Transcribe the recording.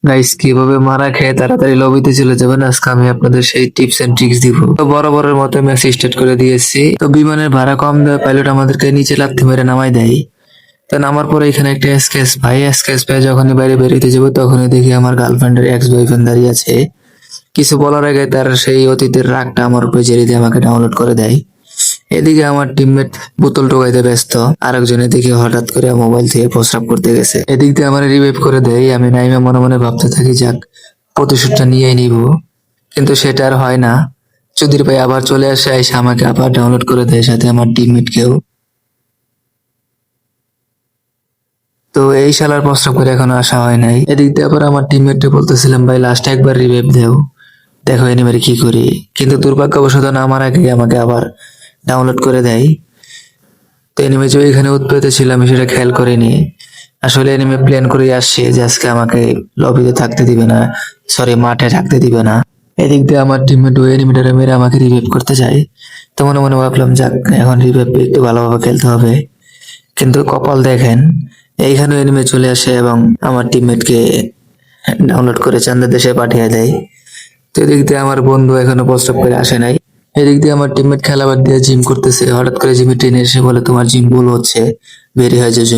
Guys, কিভাবে মারা খেয়ে তাড়াতাড়ি লবিতে চলে যাবেন আজকে আমি আপনাদের সেই টিপস এন্ড ট্রিক্স দিব। তো বরাবরের মতো ম্যাচ স্টার্ট করে দিয়েছি। তো বিমানের ভাড়া কম দেওয়া পাইলট আমাদেরকে নিচে লাথি মেরে নামাই দেয়। তো নামার পরে এখানে একটা এসকেস ভাই, এসকেস ভাই যখনই বাইরে বেরিয়ে যাবো তখনই দেখি আমার গার্লফ্রেন্ডের এক্স বয়ফ্রেন্ড দাঁড়িয়ে আছে। কিছু বলার আগে তার সেই অতীতের রাগটা আমার উপরে জেরে দিয়ে আমাকে ডাউনলোড করে দেয়। এদিকে আমার টিমমেট বোতল টোকাইতে ব্যস্ত, আরেকজন এদিকে হঠাৎ করে মোবাইল থেকে প্রস্রাব করতে গেছে। এদিক দিয়ে আমার রিভাইভ করে দেয়। আমি নাইমা মনে মনে ভাবতে থাকি, যাক প্রতিশোধটা নিয়েই নিব। কিন্তু সেটা আর হয় না। চুদির ভাই আবার চলে আসে, এসে আমাকে আবার ডাউনলোড করে দেয়, সাথে আমার টিমমেটকেও। তো এই শালার প্রস্রাব করে এখনো আসা হয় নাই। এদিক দিয়ে আবার আমার টিমমেটকে বলতেছিলাম, ভাই লাস্ট একবার রিভাইভ দেও, দেখো এনিমেরে কি করি। কিন্তু দুর্ভাগ্যবশত নামার আগে আমাকে আবার ডাউনলোড করে দেয়। তো এনিমে যে এখানে উৎপেতে ছিল আমি সেটা খেয়াল করিনি। আসলে এনিমে প্ল্যান করে আসছে যে আজকে আমাকে লবিতে থাকতে দিবে না, সরি মাঠে থাকতে দিবে না। এদিক দিয়ে আমার টিমমেট ওই এনিমিটারে মেরে আমাকে রিভাইভ করতে চাই। তো মনে মনে ভাবলাম, যাক এখন রিভাইভ একটু ভালোভাবে খেলতে হবে। কিন্তু কপাল দেখেন, এইখানে এনিমে চলে আসে এবং আমার টিমমেটকে ডাউনলোড করে চান্দের দেশে পাঠিয়ে দেয়। তো এদিক দিয়ে আমার বন্ধু এখনো প্রস্তাব করে আসে নাই। এদিক দিয়ে আমার টিমমেট খেলা বাদ দিয়ে জিম করতেছে। হঠাৎ করে জিমে ট্রেনে এসে বলে, তোমার জিম ভুল হচ্ছে, বেরিয়ে হয়ে যে জিম